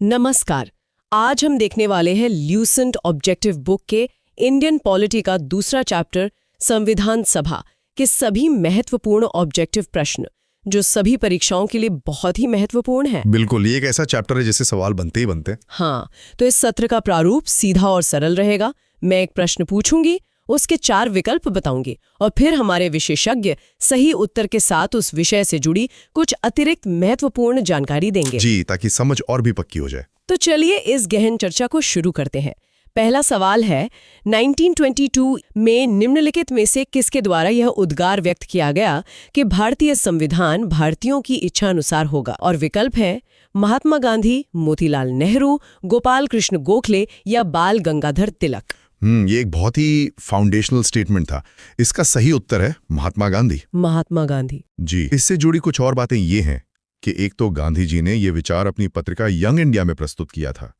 नमस्कार। आज हम देखने वाले हैं ल्यूसेंट ऑब्जेक्टिव बुक के इंडियन पॉलिटी का दूसरा चैप्टर संविधान सभा के सभी महत्वपूर्ण ऑब्जेक्टिव प्रश्न जो सभी परीक्षाओं के लिए बहुत ही महत्वपूर्ण है। बिल्कुल, ये एक ऐसा चैप्टर है जिससे सवाल बनते ही बनते हैं। हाँ, तो इस सत्र का प्रारूप सीधा और सरल रहेगा। मैं एक प्रश्न पूछूंगी, उसके 4 विकल्प बताऊंगी और फिर हमारे विशेषज्ञ सही उत्तर के साथ उस विषय से जुड़ी कुछ अतिरिक्त महत्वपूर्ण जानकारी देंगे जी, ताकि समझ और भी पक्की हो जाए। तो चलिए इस गहन चर्चा को शुरू करते हैं। पहला सवाल है, 1922 में निम्नलिखित में से किसके द्वारा यह उद्गार व्यक्त किया गया कि भारतीय संविधान भारतीयों की इच्छा अनुसार होगा? और विकल्प है महात्मा गांधी, मोतीलाल नेहरू, गोपाल कृष्ण गोखले या बाल गंगाधर तिलक। ये एक बहुत ही फाउंडेशनल स्टेटमेंट था। इसका सही उत्तर है महात्मा गांधी। महात्मा गांधी जी, इससे जुड़ी कुछ और बातें ये हैं कि एक तो गांधी जी ने ये विचार अपनी पत्रिका यंग इंडिया में प्रस्तुत किया था।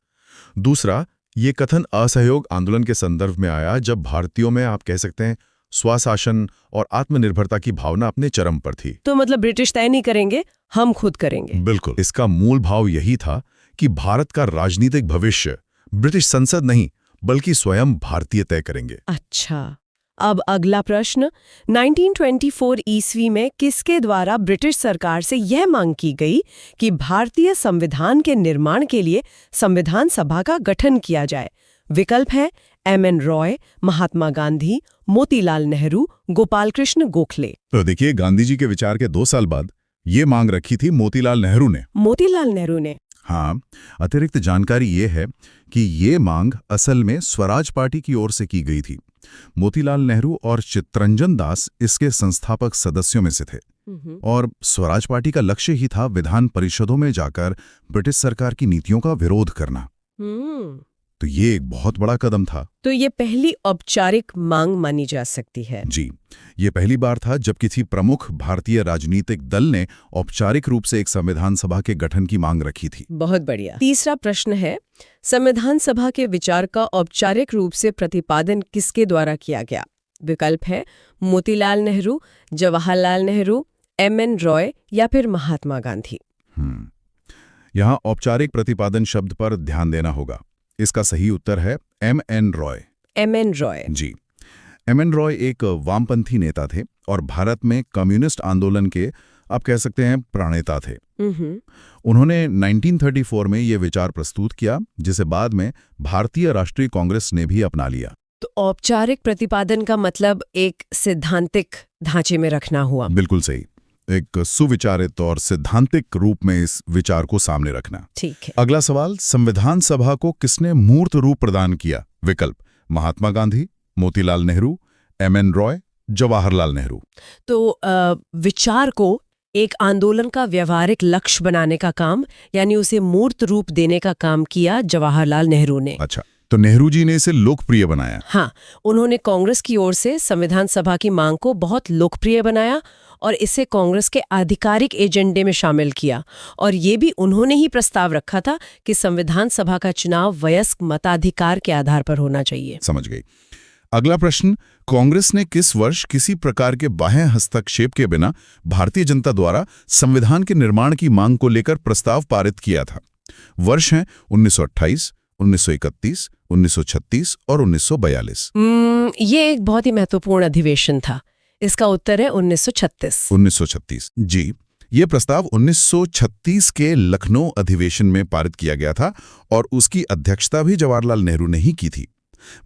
दूसरा, ये कथन असहयोग आंदोलन के संदर्भ में आया जब भारतीयों में आप कह सकते हैं स्वशासन और आत्मनिर्भरता की भावना अपने चरम पर थी। तो मतलब ब्रिटिश तय नहीं करेंगे, हम खुद करेंगे। बिल्कुल, इसका मूल भाव यही था कि भारत का राजनीतिक भविष्य ब्रिटिश संसद नहीं बल्कि स्वयं भारतीय तय करेंगे। अच्छा, अब अगला प्रश्न, 1924 ईस्वी में किसके द्वारा ब्रिटिश सरकार से यह मांग की गई कि भारतीय संविधान के निर्माण के लिए संविधान सभा का गठन किया जाए? विकल्प है एम.एन. रॉय, महात्मा गांधी, मोतीलाल नेहरू, गोपाल कृष्ण गोखले। तो देखिए, गांधी जी के विचार के 2 साल बाद ये मांग रखी थी मोतीलाल नेहरू ने। मोतीलाल नेहरू ने। हाँ, अतिरिक्त जानकारी ये है कि ये मांग असल में स्वराज पार्टी की ओर से की गई थी। मोतीलाल नेहरू और चित्तरंजन दास इसके संस्थापक सदस्यों में से थे और स्वराज पार्टी का लक्ष्य ही था विधान परिषदों में जाकर ब्रिटिश सरकार की नीतियों का विरोध करना। तो ये एक बहुत बड़ा कदम था। तो ये पहली औपचारिक मांग मानी जा सकती है। जी, ये पहली बार था जब किसी प्रमुख भारतीय राजनीतिक दल ने औपचारिक रूप से एक संविधान सभा के गठन की मांग रखी थी। बहुत बढ़िया। तीसरा प्रश्न है, संविधान सभा के विचार का औपचारिक रूप से प्रतिपादन किसके द्वारा किया गया? विकल्प है मोतीलाल नेहरू, जवाहरलाल नेहरू, एम.एन. रॉय या फिर महात्मा गांधी। यहाँ औपचारिक प्रतिपादन शब्द पर ध्यान देना होगा। इसका सही उत्तर है एम.एन. रॉय। एम.एन. रॉय। जी, एम.एन. रॉय एक वामपंथी नेता थे और भारत में कम्युनिस्ट आंदोलन के आप कह सकते हैं प्रणेता थे। उन्होंने 1934 में ये विचार प्रस्तुत किया, जिसे बाद में भारतीय राष्ट्रीय कांग्रेस ने भी अपना लिया। तो औपचारिक प्रतिपादन का मतलब एक सैद्धांतिक ढांचे में रखना हुआ। बिल्कुल सही, एक सुविचारित और सिद्धांतिक रूप में इस विचार को सामने रखना। ठीक है। अगला सवाल, संविधान सभा को किसने मूर्त रूप प्रदान किया? विकल्प महात्मा गांधी, मोतीलाल नेहरू, एम.एन. रॉय, जवाहरलाल नेहरू। तो विचार को एक आंदोलन का व्यवहारिक लक्ष्य बनाने का काम, यानी उसे मूर्त रूप देने का काम किया जवाहरलाल नेहरू ने। अच्छा, तो नेहरू जी ने इसे लोकप्रिय बनाया। हाँ, उन्होंने कांग्रेस की ओर से संविधान सभा की मांग को बहुत लोकप्रिय बनाया और इसे कांग्रेस के आधिकारिक एजेंडे में शामिल किया। और ये भी उन्होंने ही प्रस्ताव रखा था कि संविधान सभा का चुनाव वयस्क मताधिकार के आधार पर होना चाहिए। समझ गई। अगला प्रश्न, कांग्रेस ने किस वर्ष किसी प्रकार के बाह्य हस्तक्षेप के बिना भारतीय जनता द्वारा संविधान के निर्माण की मांग को लेकर प्रस्ताव पारित किया था? वर्ष हैं 1928, 1931, 1936 और 1942। ये एक बहुत ही महत्वपूर्ण अधिवेशन था। इसका उत्तर है 1936। 1936। जी, ये प्रस्ताव 1936 के लखनऊ अधिवेशन में पारित किया गया था और उसकी अध्यक्षता भी जवाहरलाल नेहरू ने ही की थी।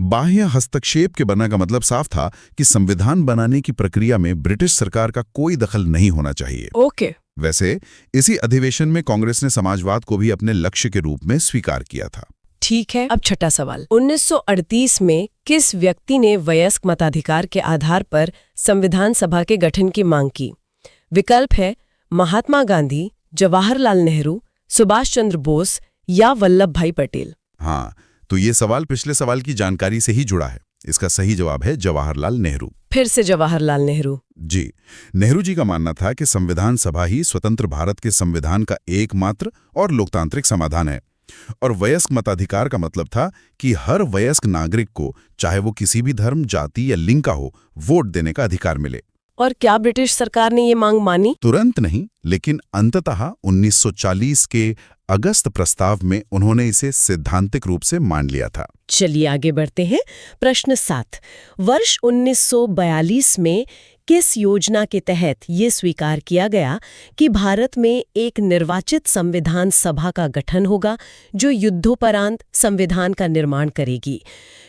बाह्य हस्तक्षेप के बना का मतलब साफ था कि संविधान बनाने की प्रक्रिया में ब्रिटिश सरकार का कोई दखल नहीं होना चाहिए। ओके। वैसे इसी अधिवेशन में कांग्रेस ने समाजवाद को भी अपने लक्ष्य के रूप में स्वीकार किया था। ठीक है। अब छठा सवाल, 1938 में किस व्यक्ति ने वयस्क मताधिकार के आधार पर संविधान सभा के गठन की मांग की? विकल्प है महात्मा गांधी, जवाहरलाल नेहरू, सुभाष चंद्र बोस या वल्लभ भाई पटेल। हाँ, तो ये सवाल पिछले सवाल की जानकारी से ही जुड़ा है। इसका सही जवाब है जवाहरलाल नेहरू। फिर से जवाहरलाल नेहरू। जी, नेहरू जी का मानना था कि संविधान सभा ही स्वतंत्र भारत के संविधान का एकमात्र और लोकतांत्रिक समाधान है और वयस्क मताधिकार का मतलब था कि हर वयस्क नागरिक को, चाहे वो किसी भी धर्म, जाति या लिंग का हो, वोट देने का अधिकार मिले। और क्या ब्रिटिश सरकार ने ये मांग मानी? तुरंत नहीं, लेकिन अंततः 1940 के अगस्त प्रस्ताव में उन्होंने इसे सैद्धांतिक रूप से मान लिया था। चलिए आगे बढ़ते हैं। प्रश्न 7। वर्ष 1942 में किस योजना के तहत ये स्वीकार किया गया कि भारत में एक निर्वाचित संविधान सभा का गठन होगा जो युद्धोपरांत संविधान का निर्माण करेगी?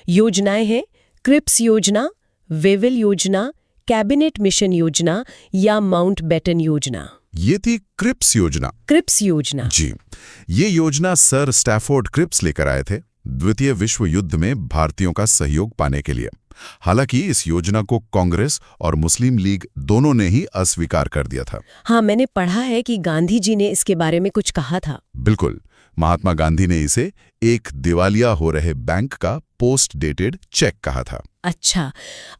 योजनाएं हैं क्रिप्स योजना, वेविल योजना, कैबिनेट मिशन योजना या माउंटबेटन योजना? ये थी क्रिप्स योजना। क्रिप्स योजना। जी, ये योजना सर स्टैफोर्ड क्रिप्स लेकर आए थे द्वितीय विश्व युद्ध में भारतीयों का सहयोग पाने के लिए। हालांकि इस योजना को कांग्रेस और मुस्लिम लीग दोनों ने ही अस्वीकार कर दिया था। हाँ, मैंने पढ़ा है कि गांधी जी ने इसके बारे में कुछ कहा था। बिल्कुल, महात्मा गांधी ने इसे एक दिवालिया हो रहे बैंक का पोस्ट डेटेड चेक कहा था। अच्छा,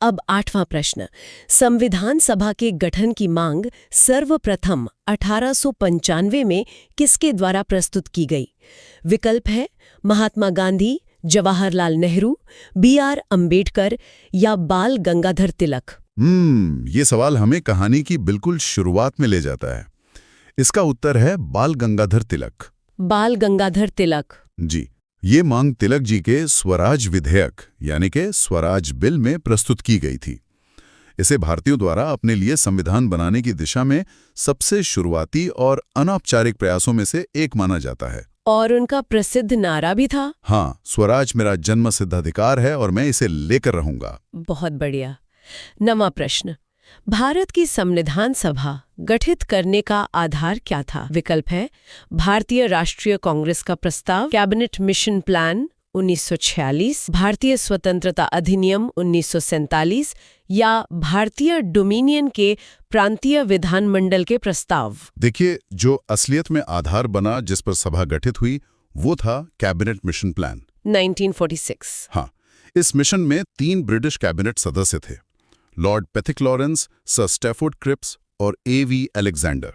अब 8वां प्रश्न। संविधान सभा के गठन की मांग सर्वप्रथम 1895 में किसके द्वारा प्रस्तुत की गई? विकल्प है महात्मा गांधी, जवाहरलाल नेहरू, BR अम्बेडकर या बाल गंगाधर तिलक। ये सवाल हमें कहानी की बिल्कुल शुरुआत में ले जाता है। इसका उत्तर है बाल गंगाधर तिलक। बाल गंगाधर तिलक। जी, ये मांग तिलक जी के स्वराज विधेयक यानी कि स्वराज बिल में प्रस्तुत की गई थी। इसे भारतीयों द्वारा अपने लिए संविधान बनाने की दिशा में सबसे शुरुआती और अनौपचारिक प्रयासों में से एक माना जाता है। और उनका प्रसिद्ध नारा भी था। हाँ, स्वराज मेरा जन्म सिद्ध अधिकार है और मैं इसे लेकर रहूंगा। बहुत बढ़िया। 9वां प्रश्न। भारत की संविधान सभा गठित करने का आधार क्या था? विकल्प है भारतीय राष्ट्रीय कांग्रेस का प्रस्ताव, कैबिनेट मिशन प्लान 1946, भारतीय स्वतंत्रता अधिनियम 1947 या भारतीय डोमिनियन के प्रांतीय विधानमंडल के प्रस्ताव। देखिए, जो असलियत में आधार बना जिस पर सभा गठित हुई वो था कैबिनेट मिशन प्लान 1946। हाँ, इस मिशन में 3 ब्रिटिश कैबिनेट सदस्य थे, lord Pethick Lawrence, sir Stafford Cripps और AV अलेक्जेंडर।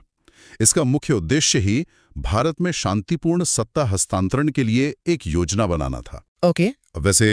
इसका मुख्य उद्देश्य ही भारत में शांतिपूर्ण सत्ता हस्तांतरण के लिए एक योजना बनाना था। ओके। वैसे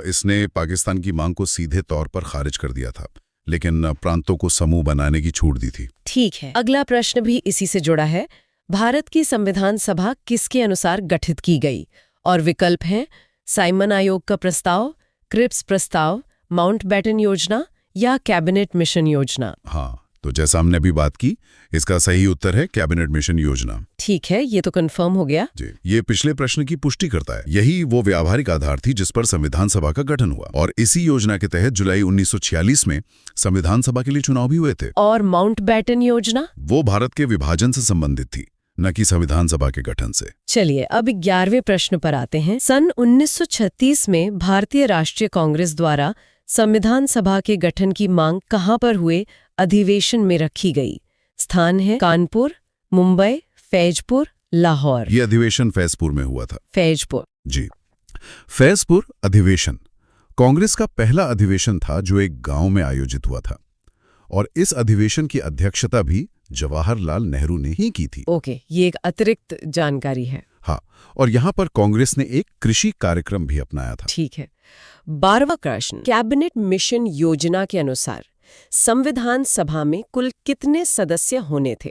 इसने पाकिस्तान की मांग को सीधे तौर पर खारिज कर दिया था, लेकिन प्रांतों को समूह बनाने की छूट दी थी। ठीक है। अगला प्रश्न भी इसी से जुड़ा है। भारत की संविधान सभा किसके अनुसार गठित की गई? और विकल्प हैं साइमन आयोग का प्रस्ताव, क्रिप्स प्रस्ताव, माउंटबेटन योजना या कैबिनेट मिशन योजना? हाँ, तो जैसा हमने अभी बात की, इसका सही उत्तर है कैबिनेट मिशन योजना। ठीक है, ये तो कंफर्म हो गया। जी, ये पिछले प्रश्न की पुष्टि करता है। यही वो व्यावहारिक आधार थी जिस पर संविधान सभा का गठन हुआ और इसी योजना के तहत जुलाई 1946 में संविधान सभा के लिए चुनाव भी हुए थे। और माउंटबेटन योजना? वो भारत के विभाजन से संबंधित थी, न कि संविधान सभा के गठन से। चलिए अब 11वें प्रश्न पर आते हैं। सन 1936 में भारतीय राष्ट्रीय कांग्रेस द्वारा संविधान सभा के गठन की मांग कहां पर हुए अधिवेशन में रखी गई? स्थान है कानपुर, मुंबई, फैजपुर, लाहौर। ये अधिवेशन फैजपुर में हुआ था। फैजपुर। जी, फैजपुर अधिवेशन कांग्रेस का पहला अधिवेशन था जो एक गांव में आयोजित हुआ था और इस अधिवेशन की अध्यक्षता भी जवाहरलाल नेहरू ने ही की थी। ओके, ये एक अतिरिक्त जानकारी है। हाँ, और यहाँ पर कांग्रेस ने एक कृषि कार्यक्रम भी अपनाया था। ठीक है। 12वां प्रश्न। कैबिनेट मिशन योजना के अनुसार संविधान सभा में कुल कितने सदस्य होने थे?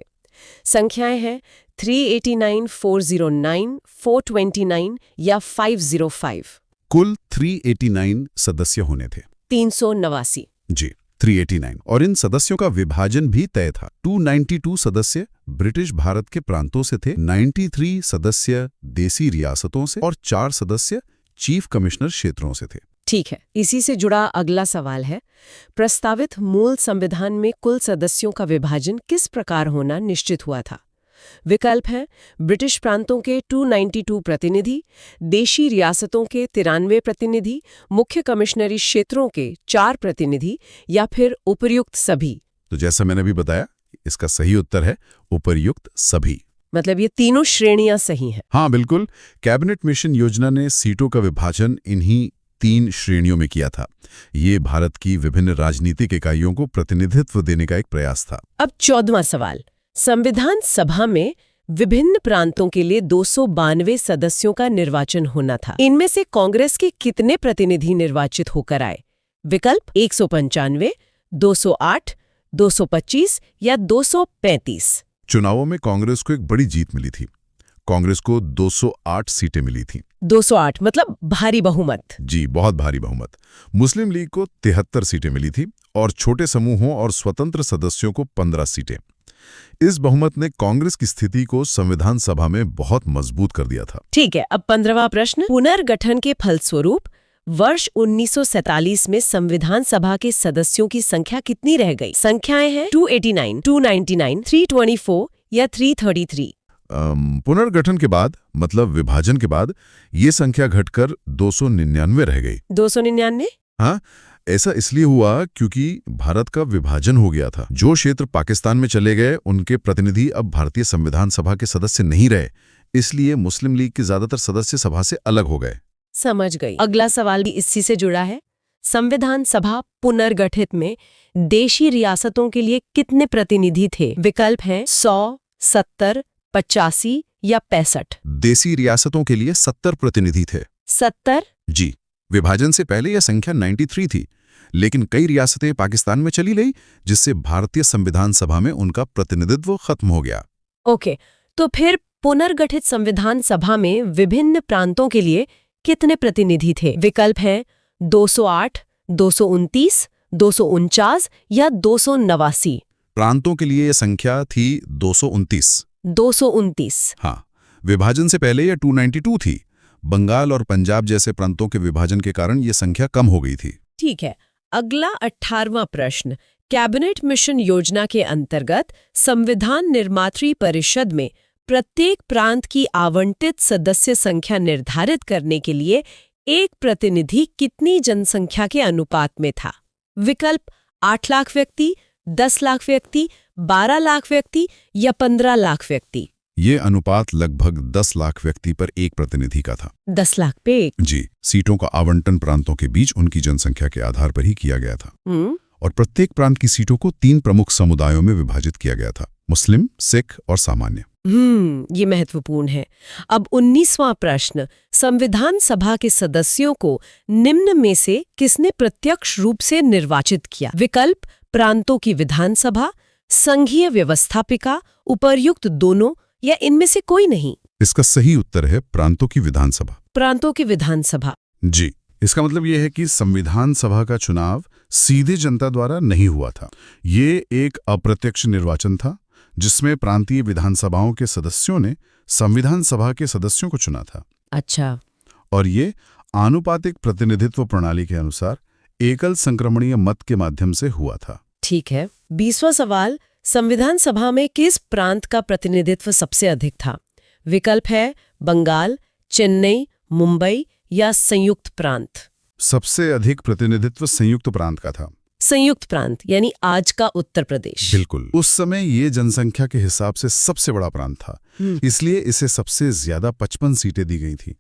संख्याएं हैं 389, 409, 429 या 505। कुल 389 सदस्य होने थे। 389। जी, 389। और इन सदस्यों का विभाजन भी तय था। 292 सदस्य ब्रिटिश भारत के प्रांतों से थे, 93 सदस्य देसी रियासतों से और 4 सदस्य चीफ कमिश्नर क्षेत्रों से थे। ठीक है, इसी से जुड़ा अगला सवाल है, प्रस्तावित मूल संविधान में कुल सदस्यों का विभाजन किस प्रकार होना निश्चित हुआ था? विकल्प हैं ब्रिटिश प्रांतों के 292 प्रतिनिधि, देशी रियासतों के 93 प्रतिनिधि, मुख्य कमिश्नरी क्षेत्रों के 4 प्रतिनिधि या फिर उपर्युक्त सभी। तो जैसा मैंने अभी बताया, इसका सही उत्तर है उपर्युक्त सभी। मतलब ये तीनों श्रेणियां सही हैं। हाँ बिल्कुल, कैबिनेट मिशन योजना ने सीटों का विभाजन इन्हीं 3 श्रेणियों में किया था। ये भारत की विभिन्न राजनीतिक इकाइयों को प्रतिनिधित्व देने का एक प्रयास था। अब 14वां सवाल। संविधान सभा में विभिन्न प्रांतों के लिए 292 सदस्यों का निर्वाचन होना था। इनमें से कांग्रेस के कितने प्रतिनिधि निर्वाचित होकर आए? विकल्प 195, 208, 225 या 235? चुनावों में कांग्रेस को एक बड़ी जीत मिली थी। कांग्रेस को 208 सीटें मिली थीं। 208 मतलब भारी बहुमत। जी, बहुत भारी बहुमत। मुस्लिम लीग को 73 सीटें मिली थी और छोटे समूहों और स्वतंत्र सदस्यों को 15 सीटें। इस बहुमत ने कांग्रेस की स्थिति को संविधान सभा में बहुत मजबूत कर दिया था। ठीक है, अब 15वां प्रश्न। पुनर्गठन के फलस्वरूप वर्ष 1947 में संविधान सभा के सदस्यों की संख्या कितनी रह गई? संख्याएं हैं 289, 299, 324 या 333। पुनर्गठन के बाद, मतलब विभाजन के बाद, ये संख्या घटकर 299 रह गई। 299? हाँ, ऐसा इसलिए हुआ क्योंकि भारत का विभाजन हो गया था। जो क्षेत्र पाकिस्तान में चले गए, उनके प्रतिनिधि अब भारतीय संविधान सभा के सदस्य नहीं रहे, इसलिए मुस्लिम लीग के ज्यादातर सदस्य सभा से अलग हो गए। समझ गई। अगला सवाल भी इसी से जुड़ा है। संविधान सभा पुनर्गठित में देशी रियासतों के लिए कितने प्रतिनिधि थे? विकल्प हैं 100, 70, 85 या 65। देशी रियासतों के लिए 70 प्रतिनिधि थे। 70? जी, विभाजन से पहले यह संख्या 93 थी, लेकिन कई रियासतें पाकिस्तान में चली गई, जिससे भारतीय संविधान सभा में उनका प्रतिनिधित्व खत्म हो गया। ओके, तो फिर पुनर्गठित संविधान सभा में विभिन्न प्रांतों के लिए कितने प्रतिनिधि थे? विकल्प हैं 208, 229, 249 या 289। प्रांतों के लिए यह संख्या थी 229। 229। हाँ, विभाजन से पहले यह 292 थी। बंगाल और पंजाब जैसे प्रांतों के विभाजन के कारण यह संख्या कम हो गई थी। ठीक है, अगला 18वां प्रश्न। कैबिनेट मिशन योजना के अंतर्गत संविधान निर्मात्री परिषद में प्रत्येक प्रांत की आवंटित सदस्य संख्या निर्धारित करने के लिए एक प्रतिनिधि कितनी जनसंख्या के अनुपात में था? विकल्प 8 लाख व्यक्ति, 10 लाख व्यक्ति, 12 लाख व्यक्ति या 15 लाख व्यक्ति। ये अनुपात लगभग 10 लाख व्यक्ति पर एक प्रतिनिधि का था। 10 लाख पे एक? जी, सीटों का आवंटन प्रांतों के बीच उनकी जनसंख्या के आधार पर ही किया गया था। और प्रत्येक प्रांत की सीटों को 3 प्रमुख समुदायों में विभाजित किया गया था: मुस्लिम, सिख और सामान्य। ये महत्वपूर्ण है। अब 19वां प्रश्न। संविधान सभा के सदस्यों को निम्न में से किसने प्रत्यक्ष रूप से निर्वाचित किया? विकल्प प्रांतों की विधानसभा, संघीय व्यवस्थापिका, उपर्युक्त दोनों या इनमें से कोई नहीं? इसका सही उत्तर है प्रांतों की विधानसभा। प्रांतों की विधानसभा। जी, इसका मतलब यह है कि संविधान सभा का चुनाव सीधे जनता द्वारा नहीं हुआ था। ये एक अप्रत्यक्ष निर्वाचन था जिसमें प्रांतीय विधानसभाओं के सदस्यों ने संविधान सभा के सदस्यों को चुना था। अच्छा। और ये आनुपातिक प्रतिनिधित्व प्रणाली के अनुसार एकल संक्रमणीय मत के माध्यम से हुआ था। ठीक है। 20वां सवाल। संविधान सभा में किस प्रांत का प्रतिनिधित्व सबसे अधिक था? विकल्प है बंगाल, चेन्नई, मुंबई या संयुक्त प्रांत। सबसे अधिक प्रतिनिधित्व संयुक्त प्रांत का था। संयुक्त प्रांत यानी आज का उत्तर प्रदेश। बिल्कुल। उस समय ये जनसंख्या के हिसाब से सबसे बड़ा प्रांत था, इसलिए इसे सबसे ज्यादा 55 सीटें दी गई थी।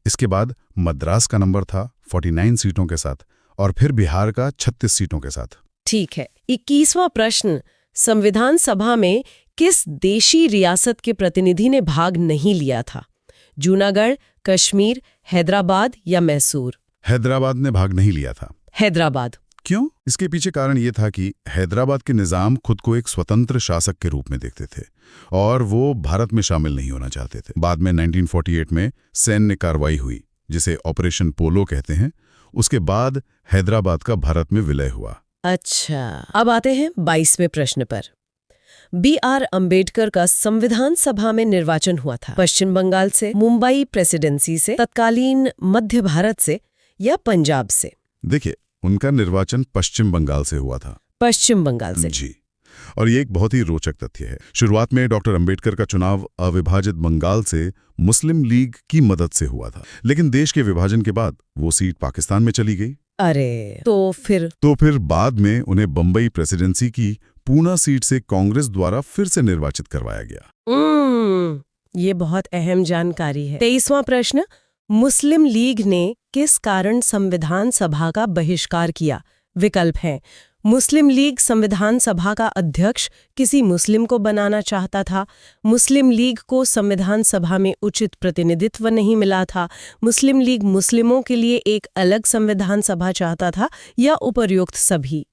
इसके बाद मद्रास का नंबर था 49 सीटों के साथ और फिर बिहार का 36 सीटों के साथ। ठीक है। 21वां प्रश्न। संविधान सभा में किस देशी रियासत के प्रतिनिधि ने भाग नहीं लिया था? जूनागढ़, कश्मीर, हैदराबाद या मैसूर? हैदराबाद ने भाग नहीं लिया था। हैदराबाद। क्यों? इसके पीछे कारण ये था कि हैदराबाद के निजाम खुद को एक स्वतंत्र शासक के रूप में देखते थे और वो भारत में शामिल नहीं होना चाहते थे। बाद में 1948 में सैन्य कार्रवाई हुई, जिसे ऑपरेशन पोलो कहते हैं। उसके बाद हैदराबाद का भारत में विलय हुआ। अच्छा, अब आते हैं 22वें प्रश्न पर। B.R. अम्बेडकर का संविधान सभा में निर्वाचन हुआ था पश्चिम बंगाल से, मुंबई प्रेसिडेंसी से, तत्कालीन मध्य भारत से या पंजाब से? देखिए, उनका निर्वाचन पश्चिम बंगाल से हुआ था। पश्चिम बंगाल से? जी। और ये एक बहुत ही रोचक तथ्य है। शुरुआत में डॉक्टर अंबेडकर का चुनाव अविभाजित बंगाल से मुस्लिम लीग की मदद से हुआ था, लेकिन देश के विभाजन के बाद वो सीट पाकिस्तान में चली गई। अरे, तो फिर बाद में उन्हें बंबई प्रेसिडेंसी की पूना सीट से कांग्रेस द्वारा फिर से निर्वाचित करवाया गया। ये बहुत अहम जानकारी है। 23वां प्रश्न। मुस्लिम लीग ने किस कारण संविधान सभा का बहिष्कार किया? विकल्प हैं मुस्लिम लीग संविधान सभा का अध्यक्ष किसी मुस्लिम को बनाना चाहता था, मुस्लिम लीग को संविधान सभा में उचित प्रतिनिधित्व नहीं मिला था, मुस्लिम लीग मुस्लिमों के लिए एक अलग संविधान सभा चाहता था या उपर्युक्त सभी?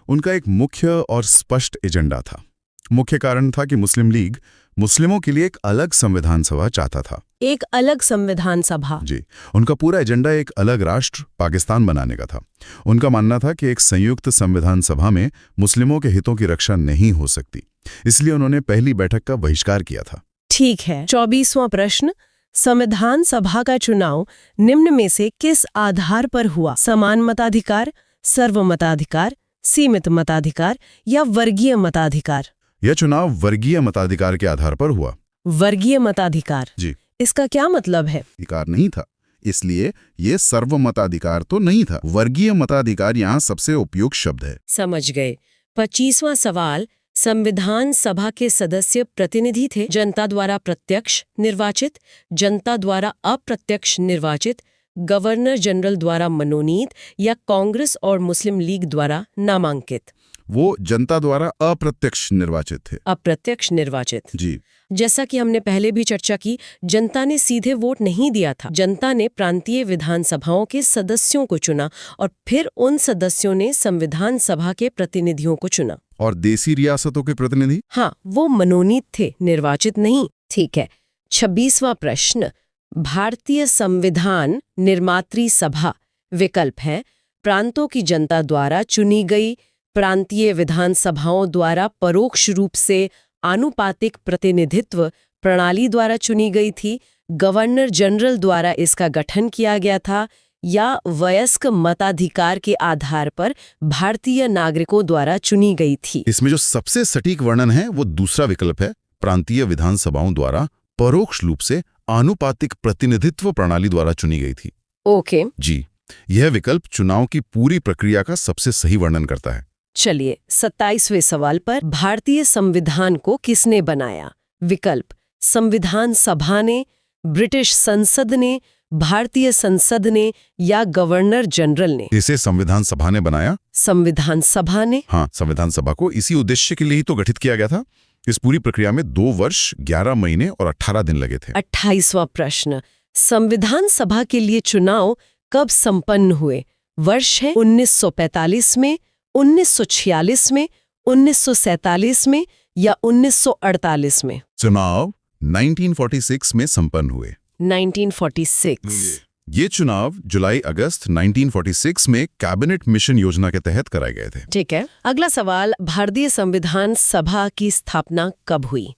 उनका एक मुख्य और स्पष्ट एजेंडा था। मुख्य कारण था कि मुस्लिम लीग मुस्लिमों के लिए एक अलग संविधान सभा चाहता था। एक अलग संविधान सभा। जी, उनका पूरा एजेंडा एक अलग राष्ट्र पाकिस्तान बनाने का था। उनका मानना था कि एक संयुक्त संविधान सभा में मुस्लिमों के हितों की रक्षा नहीं हो सकती, इसलिए उन्होंने पहली बैठक का बहिष्कार किया था। ठीक है। 24वां प्रश्न, संविधान सभा का चुनाव निम्न में से किस आधार पर हुआ? समान मताधिकार, सर्वमताधिकार, सीमित मताधिकार या वर्गीय मताधिकार? यह चुनाव वर्गीय मताधिकार के आधार पर हुआ। वर्गीय मताधिकार। जी, इसका क्या मतलब है? अधिकार नहीं था, इसलिए ये सर्वमताधिकार तो नहीं था। वर्गीय मताधिकार यहाँ सबसे उपयुक्त शब्द है। समझ गए। 25वां सवाल, संविधान सभा के सदस्य प्रतिनिधि थे जनता द्वारा प्रत्यक्ष निर्वाचित, जनता द्वारा अप्रत्यक्ष निर्वाचित, गवर्नर जनरल द्वारा मनोनीत या कांग्रेस और मुस्लिम लीग द्वारा नामांकित? वो जनता द्वारा अप्रत्यक्ष निर्वाचित थे। अप्रत्यक्ष निर्वाचित। जी, जैसा कि हमने पहले भी चर्चा की, जनता ने सीधे वोट नहीं दिया था। जनता ने प्रांतीय विधानसभाओं के सदस्यों को चुना और फिर उन सदस्यों ने संविधान सभा के प्रतिनिधियों को चुना। और देसी रियासतों के प्रतिनिधि? हाँ, वो मनोनीत थे, निर्वाचित नहीं। ठीक है। 26वां प्रश्न, भारतीय संविधान निर्मात्री सभा विकल्प है प्रांतों की जनता द्वारा चुनी गई, प्रांतीय विधानसभाओं द्वारा परोक्ष रूप से आनुपातिक प्रतिनिधित्व प्रणाली द्वारा चुनी गई थी, गवर्नर जनरल द्वारा इसका गठन किया गया था, या वयस्क मताधिकार के आधार पर भारतीय नागरिकों द्वारा चुनी गई थी। इसमें जो सबसे सटीक वर्णन है वो दूसरा विकल्प है, प्रांतीय विधानसभाओं द्वारा परोक्ष रूप से आनुपातिक प्रतिनिधित्व प्रणाली द्वारा चुनी गई थी। ओके। जी, यह विकल्प चुनाव की पूरी प्रक्रिया का सबसे सही वर्णन करता है। चलिए 27वें सवाल पर, भारतीय संविधान को किसने बनाया? विकल्प, संविधान सभा ने, ब्रिटिश संसद ने, भारतीय संसद ने या गवर्नर जनरल ने? इसे संविधान सभा ने बनाया। संविधान सभा ने। हाँ, संविधान सभा को इसी उद्देश्य के लिए ही तो गठित किया गया था। इस पूरी प्रक्रिया में 2 वर्ष 11 महीने और 18 दिन लगे थे। 28वां प्रश्न, संविधान सभा के लिए चुनाव कब संपन्न हुए? वर्ष है 1945 में, 1946 में, 1947 में या 1948 में? चुनाव 1946 में संपन्न हुए। 1946। ये चुनाव जुलाई-अगस्त 1946 में कैबिनेट मिशन योजना के तहत कराए गए थे। ठीक है। अगला सवाल, भारतीय संविधान सभा की स्थापना कब हुई?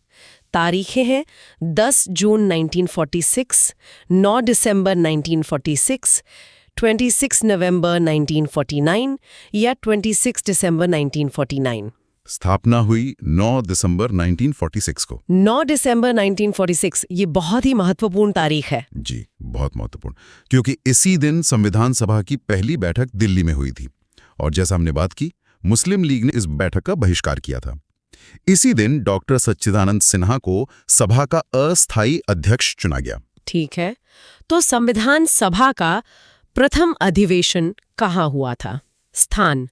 तारीखें हैं 10 जून 1946, 9 दिसंबर 1946, 26 नवंबर 1949 या 26 दिसंबर 1949? स्थापना हुई 9 दिसंबर 1946 को। 9 दिसंबर 1946, ये बहुत ही महत्वपूर्ण तारीख है। जी, बहुत महत्वपूर्ण, क्योंकि इसी दिन संविधान सभा की पहली बैठक दिल्ली में हुई थी और जैसा हमने बात की, मुस्लिम लीग ने इस बैठक का बहिष्कार किया था। इसी दिन डॉक्टर सच्चिदानंद सिन्हा को सभा का अस्थायी अध्यक्ष चुना गया। ठीक है। तो संविधान सभा का प्रथम अधिवेशन कहाँ हुआ था? स्थान,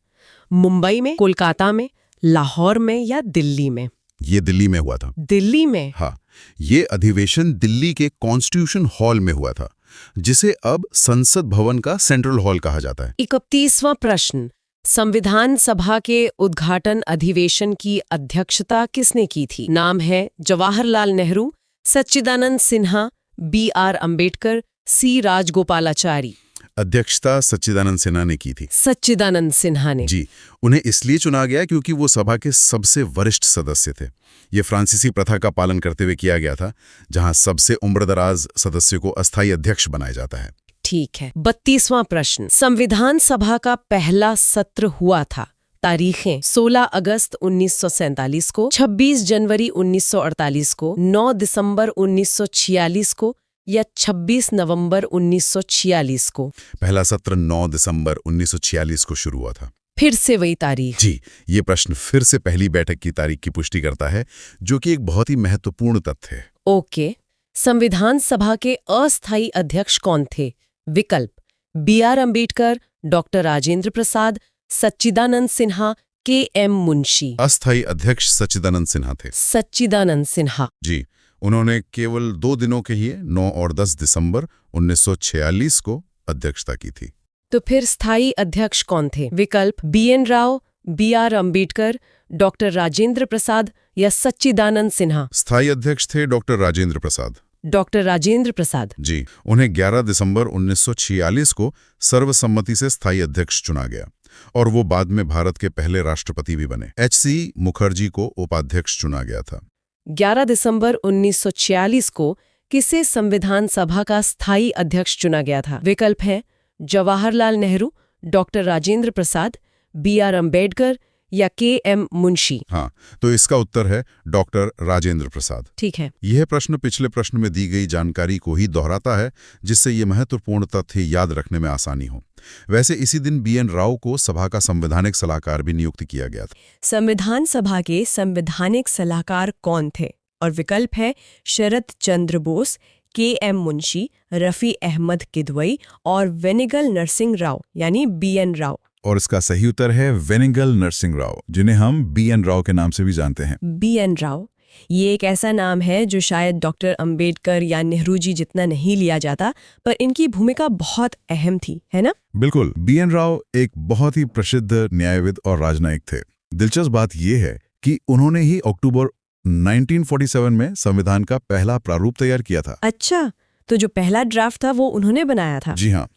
मुंबई में, कोलकाता में, लाहौर में या दिल्ली में? ये दिल्ली में हुआ था। दिल्ली में? हाँ, ये अधिवेशन दिल्ली के कॉन्स्टिट्यूशन हॉल में हुआ था, जिसे अब संसद भवन का सेंट्रल हॉल कहा जाता है। 31वां प्रश्न, संविधान सभा के उद्घाटन अधिवेशन की अध्यक्षता किसने की थी? नाम है जवाहरलाल नेहरू, सच्चिदानंद सिन्हा, BR अम्बेडकर, C राजगोपालाचारी? अध्यक्षता सच्चिदानंद सिन्हा ने की थी। सच्चिदानंद सिन्हा ने? जी, उन्हें इसलिए चुना गया क्योंकि वो सभा के सबसे वरिष्ठ सदस्य थे। ये फ्रांसीसी प्रथा का पालन करते हुए किया गया था, जहां सबसे उम्रदराज सदस्य को अस्थायी अध्यक्ष बनाया जाता है। ठीक है। 32वां प्रश्न, संविधान सभा का पहला सत्र हुआ था। तारीखें 16 अगस्त 1947 को, 26 जनवरी 1948 को, 9 दिसंबर 1946 को या 26 नवंबर 1946 को? पहला सत्र 9 दिसंबर 1946 को शुरू हुआ था। फिर से वही तारीख? जी, ये प्रश्न फिर से पहली बैठक की तारीख की पुष्टि करता है, जो कि एक बहुत ही महत्वपूर्ण तथ्य है। ओके। संविधान सभा के अस्थायी अध्यक्ष कौन थे? विकल्प, BR अम्बेडकर, डॉक्टर राजेंद्र प्रसाद, सच्चिदानंद सिन्हा, KM मुंशी? अस्थायी अध्यक्ष सच्चिदानंद सिन्हा थे। सच्चिदानंद सिन्हा। जी, उन्होंने केवल 2 दिनों के लिए 9 और 10 दिसंबर 1946 को अध्यक्षता की थी। तो फिर स्थायी अध्यक्ष कौन थे? विकल्प, BN Rao, B.R. Ambedkar, doctor Rajendra Prasad या सच्चिदानंद सिन्हा? स्थायी अध्यक्ष थे डॉक्टर राजेंद्र प्रसाद। डॉक्टर राजेंद्र प्रसाद। जी, उन्हें 11 दिसंबर 1946 को सर्वसम्मति से स्थायी अध्यक्ष चुना गया और वो बाद में भारत के पहले राष्ट्रपति भी बने। H.C. मुखर्जी को उपाध्यक्ष चुना गया था। 11 दिसंबर 1946 को किसे संविधान सभा का स्थायी अध्यक्ष चुना गया था? विकल्प है जवाहरलाल नेहरू, डॉक्टर राजेंद्र प्रसाद, B.R. अम्बेडकर या K.M. मुंशी। हाँ, तो इसका उत्तर है डॉक्टर राजेंद्र प्रसाद। ठीक है। यह प्रश्न पिछले प्रश्न में दी गई जानकारी को ही दोहराता है, जिससे ये महत्वपूर्ण तथ्य याद रखने में आसानी हो। वैसे इसी दिन B.N. राव को सभा का संवैधानिक सलाहकार भी नियुक्त किया गया था। संविधान सभा के संवैधानिक सलाहकार कौन थे? और विकल्प है शरद चंद्र बोस, K.M. मुंशी, रफी अहमद किदवई और वेनिगल नरसिंह राव यानी B.N. राव। और इसका सही उत्तर है वेनिगल नरसिंह राव, जिन्हें हम B.N. राव के नाम से भी जानते हैं। B.N. राव ये एक ऐसा नाम है जो शायद डॉक्टर अंबेडकर या नेहरू जी जितना नहीं लिया जाता, पर इनकी भूमिका बहुत अहम थी, है ना? बिल्कुल। B.N. राव एक बहुत ही प्रसिद्ध न्यायविद और राजनयिक थे। दिलचस्प बात यह है कि उन्होंने ही अक्टूबर 1947 में संविधान का पहला प्रारूप तैयार किया था। अच्छा, तो जो पहला ड्राफ्ट था वो उन्होंने बनाया था? जी हाँ,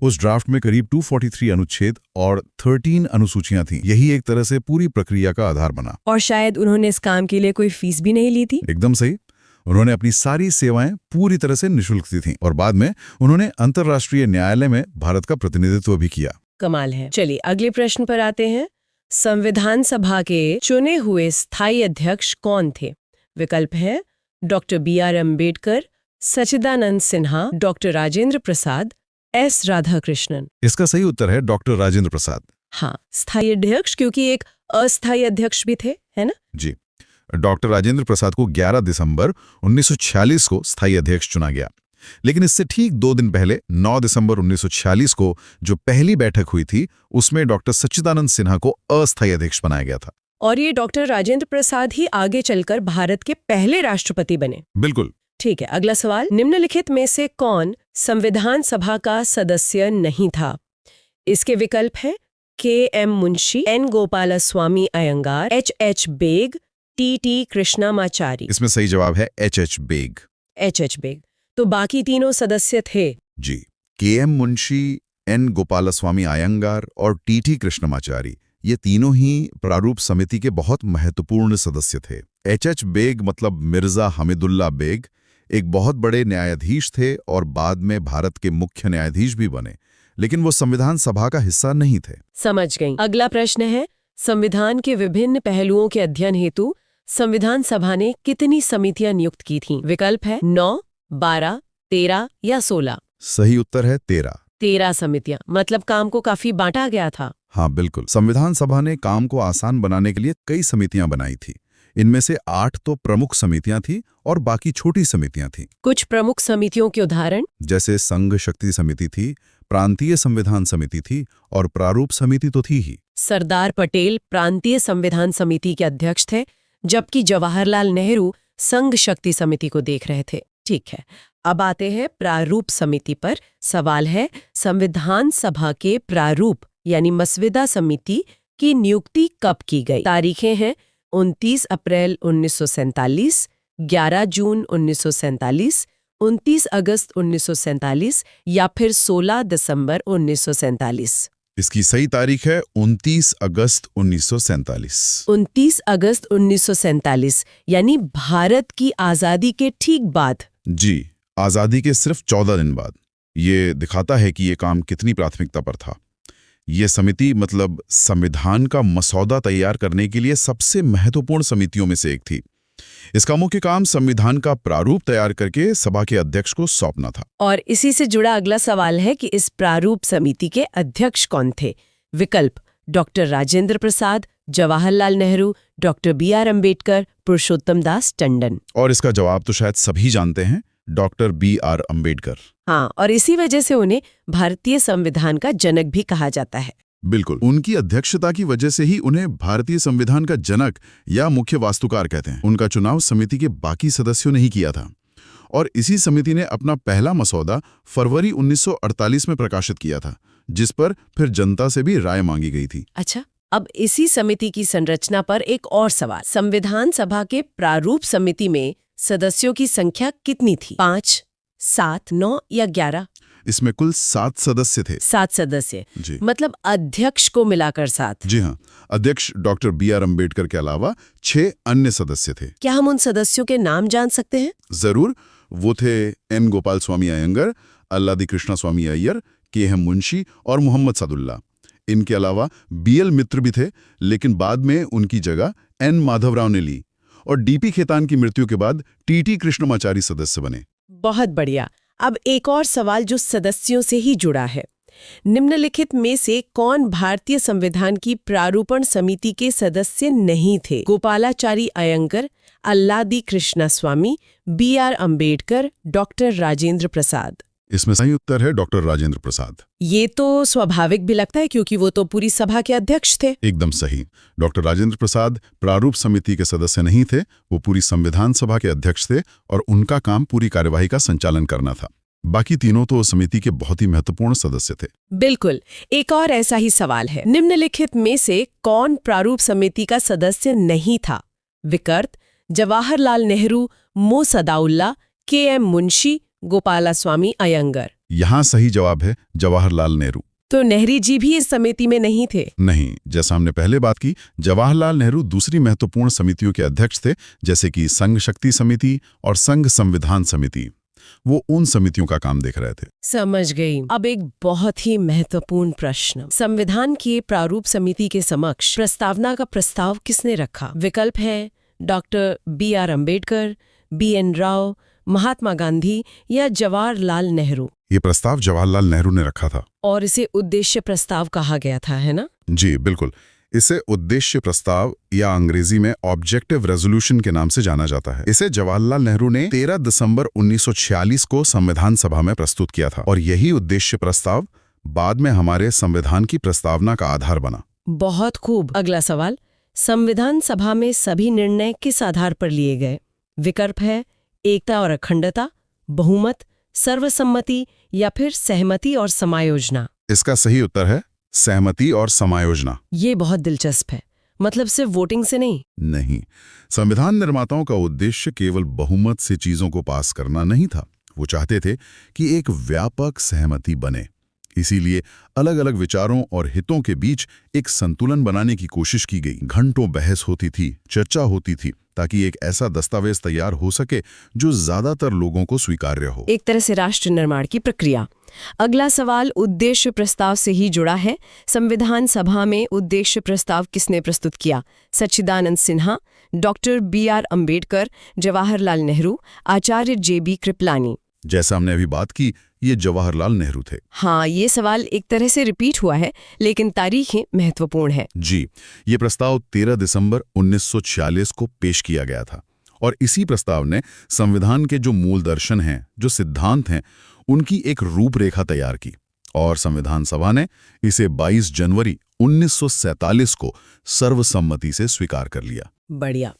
उस ड्राफ्ट में करीब 243 अनुच्छेद और 13 अनुसूचियां थीं। यही एक तरह से पूरी प्रक्रिया का आधार बना। और शायद उन्होंने इस काम के लिए कोई फीस भी नहीं ली थी? एकदम सही। उन्होंने अपनी सारी सेवाएं पूरी तरह से निःशुल्क दी थीं और बाद में उन्होंने अंतर्राष्ट्रीय न्यायालय में भारत का प्रतिनिधित्व भी किया। कमाल है। चलिए अगले प्रश्न पर आते हैं। संविधान सभा के चुने हुए स्थायी अध्यक्ष कौन थे? विकल्प है डॉक्टर B.R. अम्बेडकर, सच्चिदानंद सिन्हा, डॉक्टर राजेंद्र प्रसाद, S. राधाकृष्णन। इसका सही उत्तर है डॉक्टर राजेंद्र प्रसाद। हाँ, स्थायी अध्यक्ष क्योंकि एक अस्थायी अध्यक्ष भी थे, है ना? जी, डॉक्टर राजेंद्र प्रसाद को 11 दिसंबर 1946 को स्थायी अध्यक्ष चुना गया, लेकिन इससे ठीक 2 दिन पहले 9 दिसंबर 1946 को जो पहली बैठक हुई थी, उसमें डॉक्टर सच्चिदानंद सिन्हा को अस्थायी अध्यक्ष बनाया गया था। और ये डॉक्टर राजेंद्र प्रसाद ही आगे चलकर भारत के पहले राष्ट्रपति बने। बिल्कुल। ठीक है, अगला सवाल। निम्नलिखित में से कौन संविधान सभा का सदस्य नहीं था? इसके विकल्प है K.M. Munshi, N. Gopalaswami Ayyangar, H.H. Beg, T.T. Krishnamachari. इसमें सही जवाब है H.H. बेग। H.H. बेग। तो बाकी तीनों सदस्य थे? जी, K.M. मुंशी, N. गोपालस्वामी अयंगार और T.T. कृष्णामाचारी, ये तीनों ही प्रारूप समिति के बहुत महत्वपूर्ण सदस्य थे। H.H. बेग मतलब मिर्जा हमीदुल्लाह बेग एक बहुत बड़े न्यायाधीश थे और बाद में भारत के मुख्य न्यायाधीश भी बने, लेकिन वो संविधान सभा का हिस्सा नहीं थे। समझ गई। अगला प्रश्न है, संविधान के विभिन्न पहलुओं के अध्ययन हेतु संविधान सभा ने कितनी समितियां नियुक्त की थीं? विकल्प है 9, 12, 13 या 16। सही उत्तर है 13। 13 समितियां, मतलब काम को काफी बांटा गया था। हाँ बिल्कुल। संविधान सभा ने काम को आसान बनाने के लिए कई समितियां बनाई थी। इनमें से 8 तो प्रमुख समितियां थी और बाकी छोटी समितियां थीं। कुछ प्रमुख समितियों के उदाहरण? जैसे संघ शक्ति समिति थी, प्रांतीय संविधान समिति थी और प्रारूप समिति तो थी ही। सरदार पटेल प्रांतीय संविधान समिति के अध्यक्ष थे, जबकि जवाहरलाल नेहरू संघ शक्ति समिति को देख रहे थे। ठीक है, अब आते हैं प्रारूप समिति पर। सवाल है, संविधान सभा के प्रारूप यानी मसविदा समिति की नियुक्ति कब की गई? तारीखें हैं 29 अप्रैल 1947, 11 जून 1947, 29 अगस्त 1947 या फिर 16 दिसंबर 1947। इसकी सही तारीख है 29 अगस्त 1947। 29 अगस्त 1947 यानी भारत की आज़ादी के ठीक बाद। जी, आज़ादी के सिर्फ 14 दिन बाद। ये दिखाता है कि ये काम कितनी प्राथमिकता पर था। ये समिति मतलब संविधान का मसौदा तैयार करने के लिए सबसे महत्वपूर्ण समितियों में से एक थी। इसका मुख्य काम संविधान का प्रारूप तैयार करके सभा के अध्यक्ष को सौंपना था। और इसी से जुड़ा अगला सवाल है कि इस प्रारूप समिति के अध्यक्ष कौन थे? विकल्प डॉक्टर राजेंद्र प्रसाद, जवाहरलाल नेहरू, डॉक्टर B.R. अम्बेडकर, पुरुषोत्तम दास टंडन। और इसका जवाब तो शायद सभी जानते हैं, डॉक्टर B.R. अम्बेडकर। हाँ, और इसी वजह से उन्हें भारतीय संविधान का जनक भी कहा जाता है। बिल्कुल, उनकी अध्यक्षता की वजह से ही उन्हें भारतीय संविधान का जनक या मुख्य वास्तुकार कहते हैं। उनका चुनाव समिति के बाकी सदस्यों ने ही किया था और इसी समिति ने अपना पहला मसौदा फरवरी 1948 में प्रकाशित किया था, जिस पर फिर जनता से भी राय मांगी गई थी। अच्छा, अब इसी समिति की संरचना पर एक और सवाल। संविधान सभा के प्रारूप समिति में सदस्यों की संख्या कितनी थी? 5, 7, 9 या 11? इसमें कुल 7 सदस्य थे। 7 सदस्य, जी मतलब अध्यक्ष को मिलाकर 7। जी हाँ, अध्यक्ष डॉक्टर B.R. अम्बेडकर के अलावा 6 अन्य सदस्य थे। क्या हम उन सदस्यों के नाम जान सकते हैं? जरूर, वो थे N. गोपाल स्वामी अयंगर, अल्लादी कृष्णा स्वामी अय्यर, K.M. मुंशी और मोहम्मद सादुल्ला। इनके अलावा B.L. मित्र भी थे, लेकिन बाद में उनकी जगह N. माधवराव ने ली और D.P. खेतान की मृत्यु के बाद T.T. कृष्णमाचारी सदस्य बने। बहुत बढ़िया। अब एक और सवाल जो सदस्यों से ही जुड़ा है। निम्नलिखित में से कौन भारतीय संविधान की प्रारूपण समिति के सदस्य नहीं थे? गोपालाचारी अयंगर, अल्लादी कृष्णा स्वामी, B.R. अम्बेडकर, डॉक्टर राजेंद्र प्रसाद। इसमें सही उत्तर है डॉक्टर राजेंद्र प्रसाद। ये तो स्वाभाविक भी लगता है क्योंकि वो तो पूरी सभा के अध्यक्ष थे। एकदम सही। डॉक्टर राजेंद्र प्रसाद प्रारूप समिति के सदस्य नहीं थे, वो पूरी संविधान सभा के अध्यक्ष थे और उनका काम पूरी कार्यवाही का संचालन करना था। बाकी तीनों तो समिति के बहुत ही महत्वपूर्ण सदस्य थे। बिल्कुल। एक और ऐसा ही सवाल है, निम्नलिखित में से कौन प्रारूप समिति का सदस्य नहीं था? विकर्त, जवाहरलाल नेहरू, मो सदाउल्ला, K.M. मुंशी, गोपालास्वामी अयंगर। यहाँ सही जवाब है जवाहरलाल नेहरू। तो नेहरू जी भी इस समिति में नहीं थे? नहीं, जैसा हमने पहले बात की, जवाहरलाल नेहरू दूसरी महत्वपूर्ण समितियों के अध्यक्ष थे, जैसे कि संघ शक्ति समिति और संघ संविधान समिति। वो उन समितियों का काम देख रहे थे। समझ गई। अब एक बहुत ही महत्वपूर्ण प्रश्न, संविधान की प्रारूप समिति के समक्ष प्रस्तावना का प्रस्ताव किसने रखा? विकल्प है doctor B.R. Ambedkar, B.N. Rao, Mahatma Gandhi या जवाहरलाल नेहरू। ये प्रस्ताव जवाहरलाल नेहरू ने रखा था और इसे उद्देश्य प्रस्ताव कहा गया था, है ना? जी बिल्कुल। इसे उद्देश्य प्रस्ताव या अंग्रेजी में ऑब्जेक्टिव रेजोल्यूशन के नाम से जाना जाता है। इसे जवाहरलाल नेहरू ने 13 दिसंबर 1946 को संविधान सभा में प्रस्तुत किया था और यही उद्देश्य प्रस्ताव बाद में हमारे संविधान की प्रस्तावना का आधार बना। बहुत खूब। अगला सवाल, संविधान सभा में सभी निर्णय किस आधार पर लिए गए? विकल्प है एकता और अखंडता, बहुमत, सर्वसम्मति या फिर सहमति और समायोजना। इसका सही उत्तर है सहमति और समायोजना। ये बहुत दिलचस्प है, मतलब सिर्फ वोटिंग से नहीं, संविधान निर्माताओं का उद्देश्य केवल बहुमत से चीजों को पास करना नहीं था। वो चाहते थे कि एक व्यापक सहमति बने। इसीलिए अलग अलग विचारों और हितों के बीच एक संतुलन बनाने की कोशिश की गई। घंटों बहस होती थी, चर्चा होती थी, ताकि एक ऐसा दस्तावेज तैयार हो सके जो ज्यादातर लोगों को स्वीकार्य हो। एक तरह से राष्ट्र निर्माण की प्रक्रिया। अगला सवाल उद्देश्य प्रस्ताव से ही जुड़ा है। संविधान सभा में उद्देश्य प्रस्ताव किसने प्रस्तुत किया? सच्चिदानंद सिन्हा, डॉक्टर B.R. अम्बेडकर, जवाहरलाल नेहरू, आचार्य J.B. कृपलानी। जैसा हमने अभी बात की, ये जवाहरलाल नेहरू थे। हाँ, ये सवाल एक तरह से रिपीट हुआ है, लेकिन तारीखें महत्वपूर्ण है। जी, ये प्रस्ताव 13 दिसंबर 1946 को पेश किया गया था और इसी प्रस्ताव ने संविधान के जो मूल दर्शन हैं, जो सिद्धांत हैं, उनकी एक रूपरेखा तैयार की और संविधान सभा ने इसे 22 जनवरी 1947 को सर्वसम्मति से स्वीकार कर लिया। बढ़िया।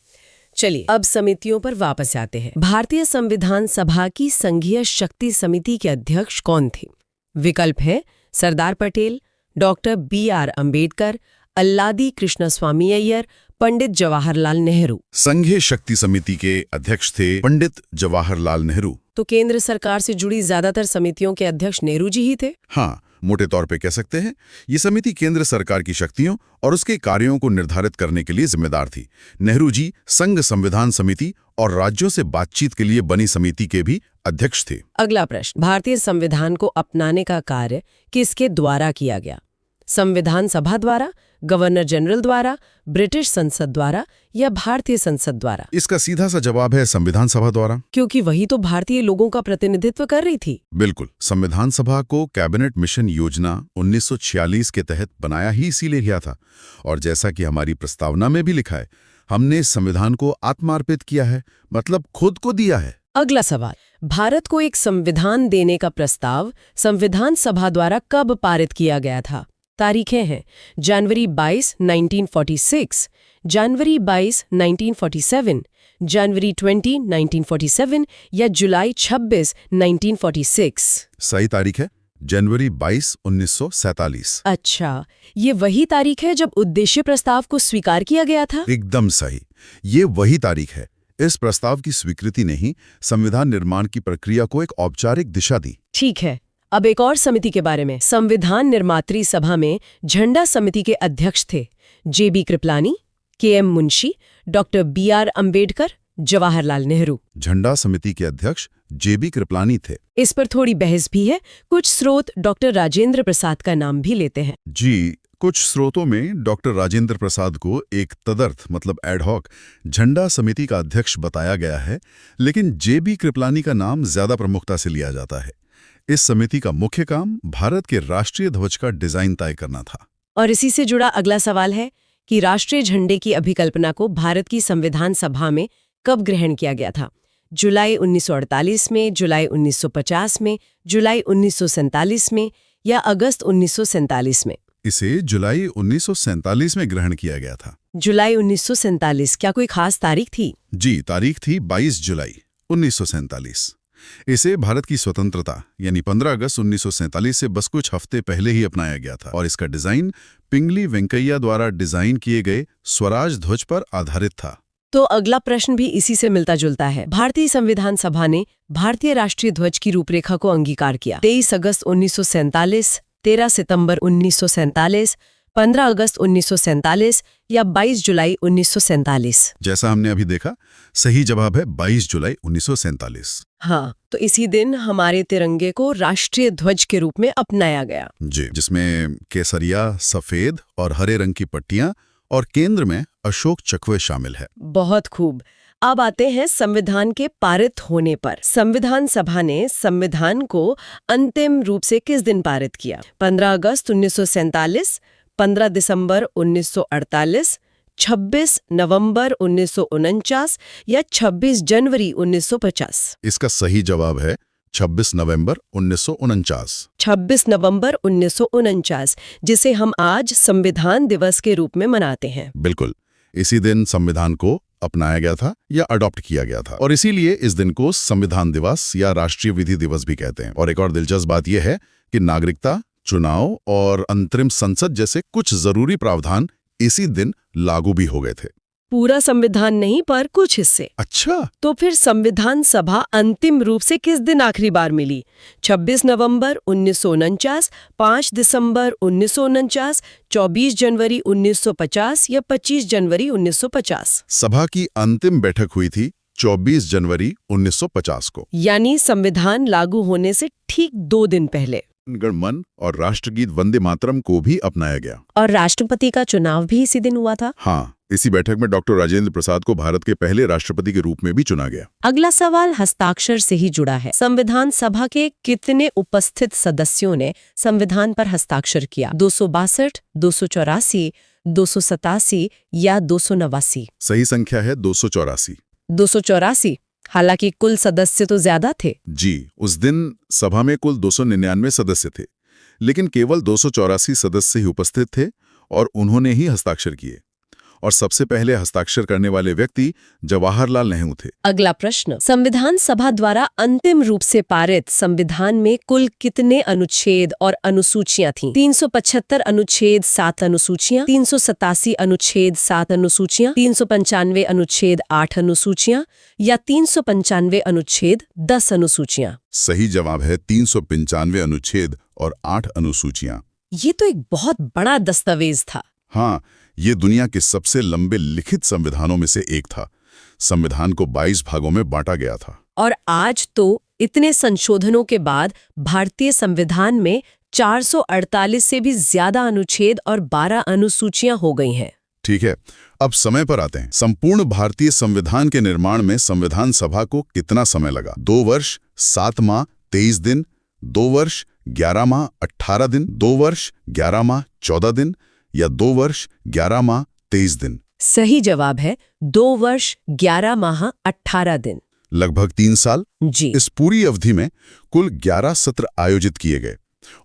चलिए अब समितियों पर वापस आते हैं। भारतीय संविधान सभा की संघीय शक्ति समिति के अध्यक्ष कौन थे? विकल्प है सरदार पटेल, डॉक्टर B.R. अम्बेडकर, अल्लादी कृष्णा स्वामी अय्यर, पंडित जवाहरलाल नेहरू। संघीय शक्ति समिति के अध्यक्ष थे पंडित जवाहरलाल नेहरू। तो केंद्र सरकार से जुड़ी ज्यादातर समितियों के अध्यक्ष नेहरू जी ही थे? हाँ, मोटे तौर पे कह सकते हैं। ये समिति केंद्र सरकार की शक्तियों और उसके कार्यों को निर्धारित करने के लिए जिम्मेदार थी। नेहरू जी संघ संविधान समिति और राज्यों से बातचीत के लिए बनी समिति के भी अध्यक्ष थे। अगला प्रश्न, भारतीय संविधान को अपनाने का कार्य किसके द्वारा किया गया? संविधान सभा द्वारा, गवर्नर जनरल द्वारा, ब्रिटिश संसद द्वारा या भारतीय संसद द्वारा? इसका सीधा सा जवाब है संविधान सभा द्वारा, क्योंकि वही तो भारतीय लोगों का प्रतिनिधित्व कर रही थी। बिल्कुल। संविधान सभा को कैबिनेट मिशन योजना 1946 के तहत बनाया ही इसीलिए गया था और जैसा कि हमारी प्रस्तावना में भी लिखा है, हमने संविधान को आत्मार्पित किया है, मतलब खुद को दिया है। अगला सवाल, भारत को एक संविधान देने का प्रस्ताव संविधान सभा द्वारा कब पारित किया गया था? तारीखें हैं जनवरी 22, 1946, जनवरी 22, 1947, जनवरी 20, 1947 या जुलाई 26, 1946। सही तारीख है जनवरी 22, 1947। अच्छा, ये वही तारीख है जब उद्देश्य प्रस्ताव को स्वीकार किया गया था? एकदम सही। ये वही तारीख है। इस प्रस्ताव की स्वीकृति ने ही संविधान निर्माण की प्रक्रिया को एक औपचारिक दिशा दी। ठीक है। अब एक और समिति के बारे में। संविधान निर्मात्री सभा में झंडा समिति के अध्यक्ष थे JB Kripalani, KM Munshi, doctor BR Ambedkar, Jawaharlal Nehru. झंडा समिति के अध्यक्ष जेबी कृपलानी थे। इस पर थोड़ी बहस भी है। कुछ स्रोत डॉक्टर राजेंद्र प्रसाद का नाम भी लेते हैं। जी, कुछ स्रोतों में डॉक्टर राजेंद्र प्रसाद को एक तदर्थ मतलब एडहॉक झंडा समिति का अध्यक्ष बताया गया है, लेकिन जेबी कृपलानी का नाम ज्यादा प्रमुखता से लिया जाता है। इस समिति का मुख्य काम भारत के राष्ट्रीय ध्वज का डिजाइन तय करना था। और इसी से जुड़ा अगला सवाल है कि राष्ट्रीय झंडे की अभिकल्पना को भारत की संविधान सभा में कब ग्रहण किया गया था? जुलाई 1948 में, जुलाई 1950 में, जुलाई 1947 में या अगस्त 1947 में? इसे जुलाई 1947 में ग्रहण किया गया था। जुलाई 1947, क्या कोई खास तारीख थी? जी, तारीख थी 22 जुलाई 1947। इसे भारत की स्वतंत्रता यानी 15 अगस्त 1947 से बस कुछ हफ्ते पहले ही अपनाया गया था और इसका डिजाइन पिंगली वेंकैया द्वारा डिजाइन किए गए स्वराज ध्वज पर आधारित था। तो अगला प्रश्न भी इसी से मिलता जुलता है। भारतीय संविधान सभा ने भारतीय राष्ट्रीय ध्वज की रूपरेखा को अंगीकार किया। 23 अगस्त 1947, 13 सितंबर 1947, 15 अगस्त 1947 या 22 जुलाई 1947? जैसा हमने अभी देखा, सही जवाब है 22 जुलाई 1947। हाँ, तो इसी दिन हमारे तिरंगे को राष्ट्रीय ध्वज के रूप में अपनाया गया। जी, जिसमें केसरिया, सफेद और हरे रंग की पट्टियां और केंद्र में अशोक चक्र शामिल है। बहुत खूब। अब आते हैं संविधान के पारित होने पर। संविधान सभा ने संविधान को अंतिम रूप से किस दिन पारित किया? 15 अगस्त 1947, 15 दिसंबर 1948, 26 नवंबर 1949 या 26 जनवरी 1950? इसका सही जवाब है 26 नवंबर 1949। 26 नवंबर 1949, जिसे हम आज संविधान दिवस के रूप में मनाते हैं। बिल्कुल, इसी दिन संविधान को अपनाया गया था या अडॉप्ट किया गया था और इसीलिए इस दिन को संविधान दिवस या राष्ट्रीय विधि दिवस भी कहते हैं। और एक और दिलचस्प बात यह है कि नागरिकता, चुनाव और अंतरिम संसद जैसे कुछ जरूरी प्रावधान इसी दिन लागू भी हो गए थे। पूरा संविधान नहीं, पर कुछ हिस्से। अच्छा, तो फिर संविधान सभा अंतिम रूप से किस दिन आखिरी बार मिली? 26 नवंबर 1949, 5 दिसंबर 1949, 24 जनवरी 1950 या 25 जनवरी 1950? सभा की अंतिम बैठक हुई थी 24 जनवरी 1950 को, यानी संविधान लागू होने से ठीक 2 दिन पहले। गणमन और राष्ट्रगीत वंदे मातरम को भी अपनाया गया। और राष्ट्रपति का चुनाव भी इसी दिन हुआ था। हाँ, इसी बैठक में डॉक्टर राजेंद्र प्रसाद को भारत के पहले राष्ट्रपति के रूप में भी चुना गया। अगला सवाल हस्ताक्षर से ही जुड़ा है। संविधान सभा के कितने उपस्थित सदस्यों ने संविधान पर हस्ताक्षर किया? 262, 284, 287 या 289? सही संख्या है 284। 284। हालांकि कुल सदस्य तो ज्यादा थे। जी, उस दिन सभा में कुल 299 सदस्य थे, लेकिन केवल 284 सदस्य ही उपस्थित थे और उन्होंने ही हस्ताक्षर किए। और सबसे पहले हस्ताक्षर करने वाले व्यक्ति जवाहरलाल नेहरू थे। अगला प्रश्न, संविधान सभा द्वारा अंतिम रूप से पारित संविधान में कुल कितने अनुच्छेद और अनुसूचियां थीं? 375 अनुच्छेद 7 अनुसूचियां, 387 अनुच्छेद 7 अनुसूचियां, 395 अनुच्छेद 8 अनुसूचियां या 395 अनुच्छेद 10 अनुसूचियां? सही जवाब है 395 अनुच्छेद और 8 अनुसूचियां। ये तो एक बहुत बड़ा दस्तावेज था। हाँ, ये दुनिया के सबसे लंबे लिखित संविधानों में से एक था। संविधान को 22 भागों में बांटा गया था। और आज तो इतने संशोधनों के बाद भारतीय संविधान में 448 से भी ज्यादा अनुच्छेद और 12 अनुसूचियां हो गई हैं। ठीक है, अब समय पर आते हैं। संपूर्ण भारतीय संविधान के निर्माण में संविधान सभा को कितना समय लगा? 2 वर्ष 7 माह 23 दिन, 2 वर्ष 11 माह 18 दिन, 2 वर्ष 11 माह 14 दिन या 2 वर्ष 11 माह 23 दिन? सही जवाब है 2 वर्ष 11 माह 18 दिन। लगभग 3 साल। जी। इस पूरी अवधि में कुल 11 सत्र आयोजित किए गए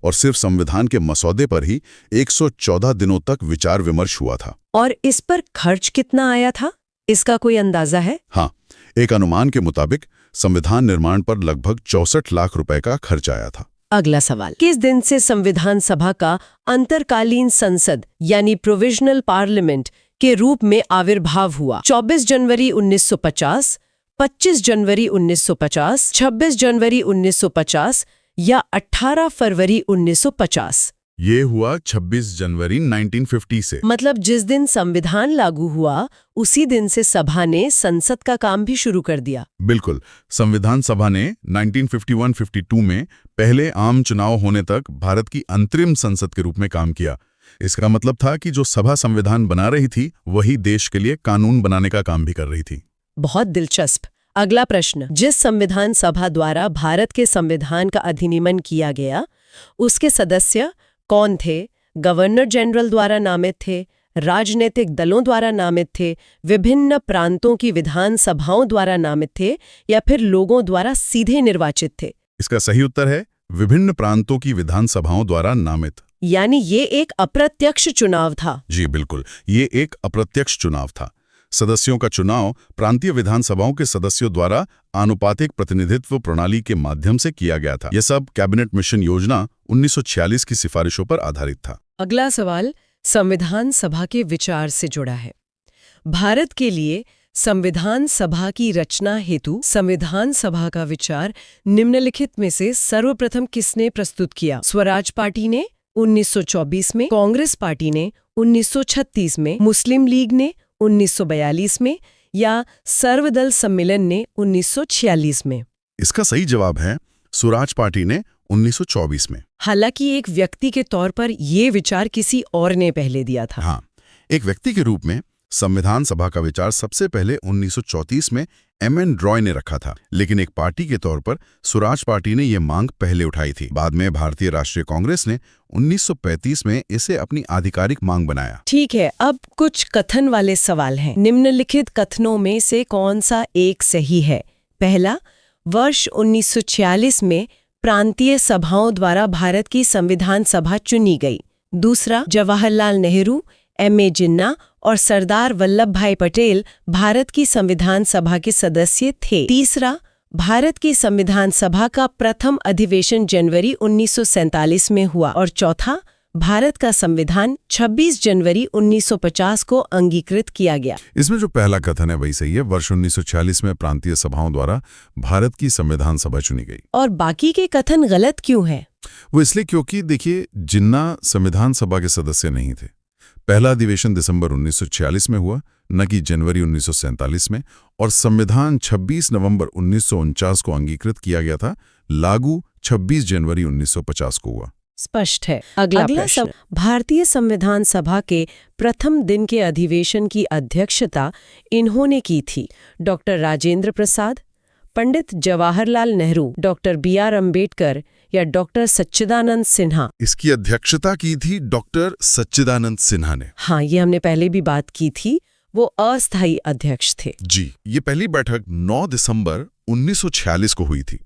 और सिर्फ संविधान के मसौदे पर ही 114 दिनों तक विचार विमर्श हुआ था। और इस पर खर्च कितना आया था, इसका कोई अंदाजा है? हाँ, एक अनुमान के मुताबिक संविधान निर्माण पर लगभग 64 लाख रुपए का खर्च आया था। अगला सवाल, किस दिन से संविधान सभा का अंतरकालीन संसद यानी प्रोविजनल पार्लियामेंट के रूप में आविर्भाव हुआ? 24 जनवरी 1950, 25 जनवरी 1950, 26 जनवरी 1950 या 18 फरवरी 1950? ये हुआ 26 जनवरी 1950 से। मतलब जिस दिन संविधान लागू हुआ उसी दिन से सभा ने संसद का काम भी शुरू कर दिया। बिल्कुल, संविधान सभा ने 1951-52 में पहले आम चुनाव होने तक भारत की अंतरिम संसद के रूप में काम किया। इसका मतलब था कि जो सभा संविधान बना रही थी वही देश के लिए कानून बनाने का काम भी कर रही थी। बहुत दिलचस्प। अगला प्रश्न, जिस संविधान सभा द्वारा भारत के संविधान का अधिनियमन किया गया उसके सदस्य कौन थे? गवर्नर जनरल द्वारा नामित थे, राजनीतिक दलों द्वारा नामित थे, विभिन्न प्रांतों की विधान सभाओं द्वारा नामित थे या फिर लोगों द्वारा सीधे निर्वाचित थे? इसका सही उत्तर है विभिन्न प्रांतों की विधानसभाओं द्वारा नामित। यानी ये एक अप्रत्यक्ष चुनाव था। जी बिल्कुल, ये एक अप्रत्यक्ष चुनाव था। सदस्यों का चुनाव प्रांतीय विधानसभाओं के सदस्यों द्वारा आनुपातिक प्रतिनिधित्व प्रणाली के माध्यम से किया गया था। यह सब कैबिनेट मिशन योजना 1946 की सिफारिशों पर आधारित था। अगला सवाल संविधान सभा के विचार से जुड़ा है। भारत के लिए संविधान सभा की रचना हेतु संविधान सभा का विचार निम्नलिखित में से सर्वप्रथम किसने प्रस्तुत किया? स्वराज पार्टी ने 1924 में, कांग्रेस पार्टी ने 1936 में, मुस्लिम लीग ने 1942 में या सर्वदल सम्मेलन ने 1946 में? इसका सही जवाब है स्वराज पार्टी ने 1924 में। हालांकि एक व्यक्ति के तौर पर ये विचार किसी और ने पहले दिया था। हाँ, एक व्यक्ति के रूप में संविधान सभा का विचार सबसे पहले 1934 में एम.एन. रॉय ने रखा था, लेकिन एक पार्टी के तौर पर स्वराज पार्टी ने यह मांग पहले उठाई थी। बाद में भारतीय राष्ट्रीय कांग्रेस ने 1935 में इसे अपनी आधिकारिक मांग बनाया। ठीक है, अब कुछ कथन वाले सवाल हैं। निम्नलिखित कथनों में से कौन सा एक सही है? पहला, वर्ष 1946 में प्रांतीय सभाओं द्वारा भारत की संविधान सभा चुनी गई। दूसरा, जवाहरलाल नेहरू, एम.ए. जिन्ना और सरदार वल्लभ भाई पटेल भारत की संविधान सभा के सदस्य थे। तीसरा, भारत की संविधान सभा का प्रथम अधिवेशन जनवरी 1947 में हुआ। और चौथा, भारत का संविधान 26 जनवरी 1950 को अंगीकृत किया गया। इसमें जो पहला कथन है वही सही है। वर्ष 1946 में प्रांतीय सभाओं द्वारा भारत की संविधान सभा चुनी गई। और बाकी के कथन गलत क्यों हैं? वो इसलिए क्योंकि देखिए, जिन्ना संविधान सभा के सदस्य नहीं थे। पहला अधिवेशन दिसंबर 1946 में हुआ, न कि जनवरी 1947 में, और संविधान 26 नवंबर 1949 को अंगीकृत किया गया था। लागू 26 जनवरी 1950 को हुआ। स्पष्ट है। अगला प्रश्न, भारतीय संविधान सभा के प्रथम दिन के अधिवेशन की अध्यक्षता इन्होंने की थी? डॉक्टर राजेंद्र प्रसाद, पंडित जवाहरलाल नेहरू, डॉक्टर बी.आर. अम्बेडकर या डॉक्टर सच्चिदानंद सिन्हा? इसकी अध्यक्षता की थी डॉक्टर सच्चिदानंद सिन्हा ने। हाँ, ये हमने पहले भी बात की थी। वो अस्थायी अध्यक्ष थे। जी, ये पहली बैठक 9 दिसंबर 1946 को हुई थी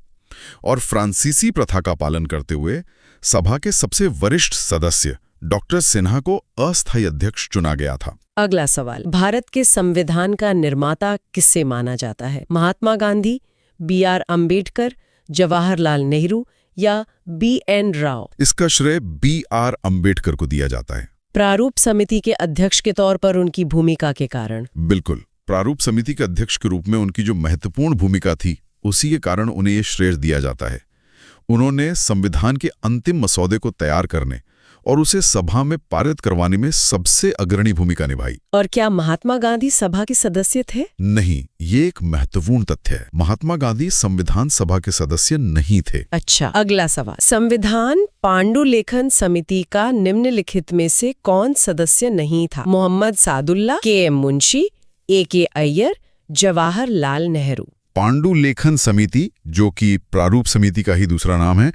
और फ्रांसीसी प्रथा का पालन करते हुए सभा के सबसे वरिष्ठ सदस्य डॉक्टर सिन्हा को अस्थायी अध्यक्ष चुना गया था। अगला सवाल, भारत के संविधान का निर्माता किसे माना जाता है? महात्मा गांधी, बी.आर. अम्बेडकर, जवाहरलाल नेहरू या बी.एन. राव? इसका श्रेय बी.आर. अम्बेडकर को दिया जाता है। प्रारूप समिति के अध्यक्ष के तौर पर उनकी भूमिका के कारण? बिल्कुल, प्रारूप समिति के अध्यक्ष के रूप में उनकी जो महत्वपूर्ण भूमिका थी उसी के कारण उन्हें ये श्रेय दिया जाता है। उन्होंने संविधान के अंतिम मसौदे को तैयार करने और उसे सभा में पारित करवाने में सबसे अग्रणी भूमिका निभाई। और क्या महात्मा गांधी सभा के सदस्य थे? नहीं, ये एक महत्वपूर्ण तथ्य है। महात्मा गांधी संविधान सभा के सदस्य नहीं थे। अच्छा, अगला सवाल, संविधान पांडुलेखन समिति का निम्नलिखित में से कौन सदस्य नहीं था? मोहम्मद सादुल्ला, के.एम. मुंशी, ए.के. अय्यर, जवाहरलाल नेहरू? पांडुलेखन समिति, जो कि प्रारूप समिति का ही दूसरा नाम है,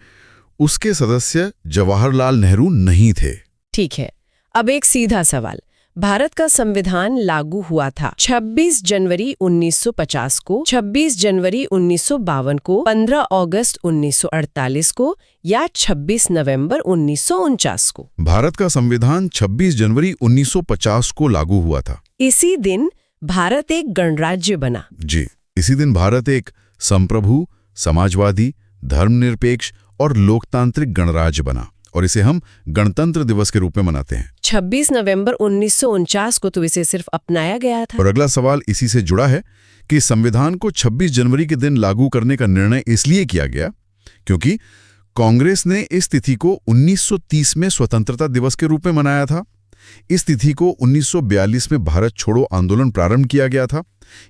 उसके सदस्य जवाहरलाल नेहरू नहीं थे। ठीक है, अब एक सीधा सवाल। भारत का संविधान लागू हुआ था 26 जनवरी 1950 को, 26 जनवरी 1952 को, 15 अगस्त 1948 को या 26 नवंबर 1949 को? भारत का संविधान 26 जनवरी 1950 को लागू हुआ था। इसी दिन भारत एक गणराज्य बना। जी, इसी दिन भारत एक संप्रभु, समाजवादी, धर्मनिरपेक्ष और लोकतांत्रिक गणराज्य बना, और इसे हम गणतंत्र दिवस के रूप में मनाते हैं। 26 नवंबर 1949 को तो इसे सिर्फ अपनाया गया था। और अगला सवाल इसी से जुड़ा है कि संविधान को 26 जनवरी के दिन लागू करने का निर्णय इसलिए किया गया क्योंकि कांग्रेस ने इस तिथि को 1930 में स्वतंत्रता दिवस के रूप में मनाया था। इस तिथि को 1942 में भारत छोड़ो आंदोलन प्रारंभ किया गया था।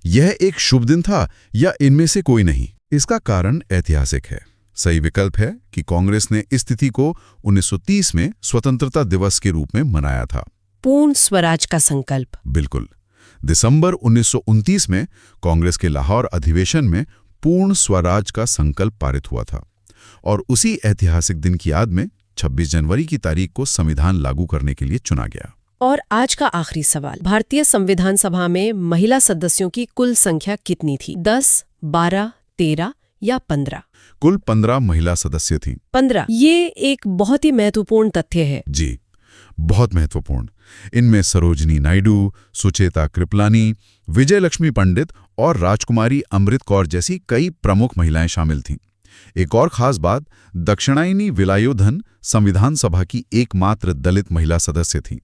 यह एक शुभ दिन था या इनमें से कोई नहीं? इसका कारण ऐतिहासिक है। सही विकल्प है कि कांग्रेस ने इस तिथि को 1930 में स्वतंत्रता दिवस के रूप में मनाया था। पूर्ण स्वराज का संकल्प। बिल्कुल। दिसंबर 1929 में कांग्रेस के लाहौर अधिवेशन में पूर्ण स्वराज का संकल्प पारित हुआ था, और उसी ऐतिहासिक दिन की याद में 26 जनवरी की तारीख को संविधान लागू करने के लिए चुना गया। और आज का आखिरी सवाल, भारतीय संविधान सभा में महिला सदस्यों की कुल संख्या कितनी थी? 10, 12, 13 या 15? कुल 15 महिला सदस्य थीं। 15। ये एक बहुत ही महत्वपूर्ण तथ्य है। जी, बहुत महत्वपूर्ण। इनमें सरोजनी नायडू, सुचेता कृपलानी, विजयलक्ष्मी पंडित और राजकुमारी अमृत कौर जैसी कई प्रमुख महिलाएं शामिल थीं। एक और खास बात, दक्षिणायनी विलायोधन संविधान सभा की एकमात्र दलित महिला सदस्य थी।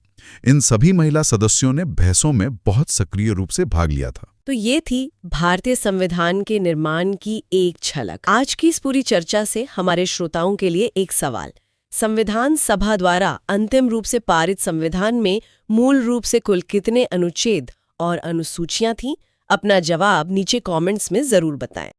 इन सभी महिला सदस्यों ने बहसों में बहुत सक्रिय रूप से भाग लिया था। तो ये थी भारतीय संविधान के निर्माण की एक झलक। आज की इस पूरी चर्चा से हमारे श्रोताओं के लिए एक सवाल, संविधान सभा द्वारा अंतिम रूप से पारित संविधान में मूल रूप से कुल कितने अनुच्छेद और अनुसूचियां थीं? अपना जवाब नीचे कमेंट्स में जरूर बताएं।